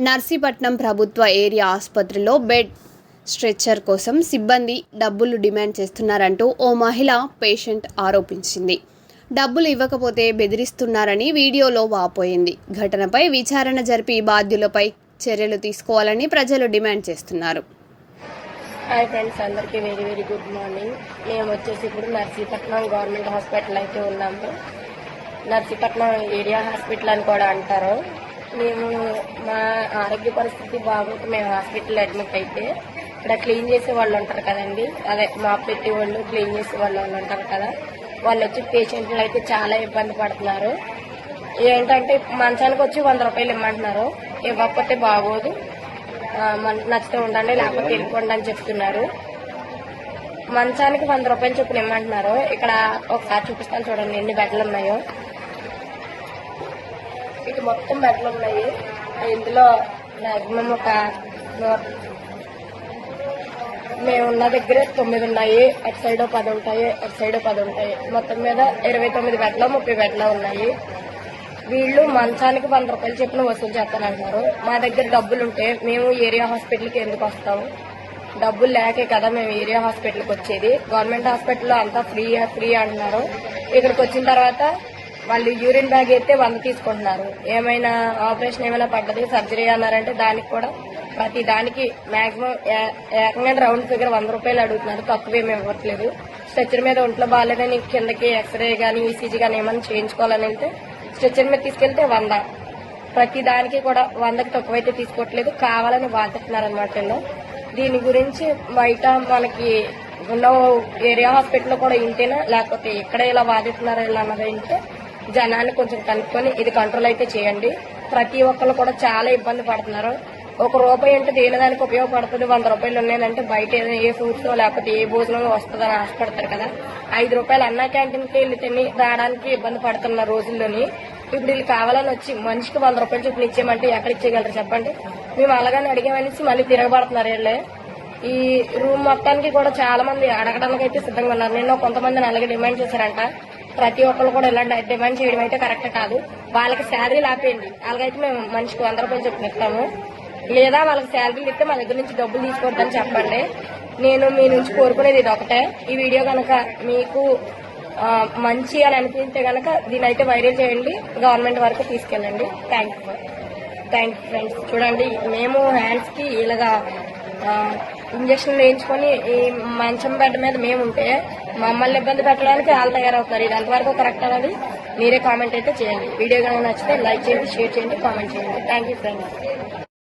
నర్సీపట్నం ప్రభుత్వ ఏరియా ఆసుపత్రిలో bed stretcher కోసం సిబ్బంది డబ్బులు డిమాండ్ చేస్తున్నారంటూ ఓ మహిళ పేషెంట్ ఆరోపించింది. డబ్బులు ఇవ్వకపోతే బెదిరిస్తున్నారని వీడియోలో వాపోయింది. ఘటనపై విచారణ జరిపి బాధ్యులపై చర్యలు తీసుకోవాలని ప్రజలు డిమాండ్ చేస్తున్నారు. హాయ్ ఫ్రెండ్స్, అందరికీ వెరీ వెరీ గుడ్ మార్నింగ్. మేము వచ్చేసి ఇప్పుడు నర్సీపట్నం గవర్నమెంట్ హాస్పిటల్ అయితే ఉన్నాము. నర్సీపట్నం ఏరియా హాస్పిటల్ అని కూడా అంటారు. మేము మా ఆరోగ్య పరిస్థితి బాగోక మేము హాస్పిటల్ అడ్మిట్ అయితే ఇక్కడ క్లీన్ చేసే వాళ్ళు ఉంటారు కదండి, అదే మాప్ పెట్టి వాళ్ళు క్లీన్ చేసే వాళ్ళు ఉంటారు కదా, వాళ్ళు వచ్చి పేషెంట్లు అయితే చాలా ఇబ్బంది పడుతున్నారు. ఏంటంటే మంచానికి వచ్చి 100 రూపాయలు ఇమ్మంటున్నారు. ఇవ్వకపోతే బాగోదు, నచ్చితే ఉండండి లేకపోతే వెళ్ళిపోండి అని చెప్తున్నారు. మంచానికి 100 రూపాయలు చొప్పున ఇమ్మంటున్నారు. ఇక్కడ ఒకసారి చూపిస్తాను చూడండి ఎన్ని బెడ్లు ఉన్నాయో. ఇటు మొత్తం బెడ్లు ఉన్నాయి. ఇందులో మాక్సిమం ఒక మేమున్న దగ్గర 9 ఉన్నాయి. అటు సైడ్ 10 ఉంటాయి, అటు సైడ్ 10 ఉంటాయి. మొత్తం మీద 29 బెడ్లు 30 బెడ్లు ఉన్నాయి. వీళ్ళు మంచానికి 100 రూపాయలు చెప్పిన వసూలు చేస్తానంటున్నారు. మా దగ్గర డబ్బులుంటే మేము ఏరియా హాస్పిటల్కి ఎందుకు వస్తాము? డబ్బులు లేకే కదా మేము ఏరియా హాస్పిటల్కి వచ్చేది. గవర్నమెంట్ హాస్పిటల్లో అంతా ఫ్రీ అంటున్నారు. ఇక్కడికి వచ్చిన తర్వాత వాళ్ళు యూరిన్ బ్యాగ్ అయితే 100 తీసుకుంటున్నారు. ఏమైనా ఆపరేషన్ ఏమైనా పడ్డది సర్జరీ అన్నారంటే దానికి కూడా ప్రతి దానికి మాక్సిమం ఏకంగా రౌండ్ ఫిగర్ 100 రూపాయలు అడుగుతున్నారు. తక్కువేమి ఇవ్వట్లేదు. స్ట్రెచ్చర్ మీద ఒంట్లో బాగాలేదని కిందకి ఎక్స్రే గానీ ఈసీజీ గానీ ఏమైనా చేయించుకోవాలని వెళ్తే స్ట్రెచ్చర్ మీద తీసుకెళ్తే 100. ప్రతి దానికి కూడా 100కి తక్కువైతే తీసుకోవట్లేదు, కావాలని వాదిస్తున్నారనమాట. దీని గురించి బయట మనకి ఉన్న ఏరియా హాస్పిటల్లో కూడా ఇంటేనా లేకపోతే ఎక్కడ ఇలా వాదిస్తున్నారా ఇలా అన్నది ఇంటే జనాన్ని కొంచెం కనుక్కొని ఇది కంట్రోల్ అయితే చేయండి. ప్రతి ఒక్కరు కూడా చాలా ఇబ్బంది పడుతున్నారు. 1 రూపాయి అంటే దేని దానికి ఉపయోగపడుతుంది. 100 రూపాయలు ఉన్నాయంటే బయట ఏ ఫ్రూట్స్ లేకపోతే ఏ భోజనం వస్తుందని ఆశపడతారు కదా. 5 రూపాయలు అన్నా క్యాంటీన్కి వెళ్ళి తిని రావడానికి ఇబ్బంది పడుతున్న రోజుల్లోని ఇప్పుడు వీళ్ళు కావాలని వచ్చి మనిషికి 100 రూపాయలు చొప్పున ఇచ్చేయమంటే ఎక్కడ ఇచ్చేయగలరు చెప్పండి? మేము అలాగని అడిగామనేసి మళ్ళీ తిరగబడుతున్నారు వీళ్ళే. ఈ రూమ్ మొత్తానికి కూడా చాలా మంది అడగడానికి అయితే సిద్ధంగా ఉన్నారు. నిన్న కొంతమందిని అలాగే డిమాండ్ చేశారంట. ప్రతి ఒక్కరు కూడా ఇలాంటి డిమాండ్ చేయడం అయితే కరెక్ట్ కాదు. వాళ్ళకి శాలరీలు ఆపేయండి. అలాగైతే మేము మనిషికి 100 రూపాయలు చొప్పున ఇస్తాము. లేదా వాళ్ళకి శాలరీలు ఇస్తే మా దగ్గర నుంచి డబ్బులు తీసుకోవద్దని చెప్పండి. నేను మీ నుంచి కోరుకునేది ఇది ఒకటే. ఈ వీడియో కనుక మీకు మంచి అని అనిపిస్తే కనుక దీని అయితే వైరల్ చేయండి, గవర్నమెంట్ వరకు తీసుకెళ్ళండి. Thank you friends. చూడండి, మేము హ్యాండ్స్ కి ఇలాగా ఇంజక్షన్లు వేయించుకొని ఈ మంచం బెడ్ మీద మేము ఉంటే మమ్మల్ని ఇబ్బంది పెట్టడానికి వాళ్ళు తయారవుతారు. ఇది అంతవరకు కరెక్ట్ అనేది మీరే కామెంట్ అయితే చేయండి. వీడియో కనుక నచ్చితే లైక్ చేయండి, షేర్ చేయండి, కామెంట్ చేయండి. Thank you friends.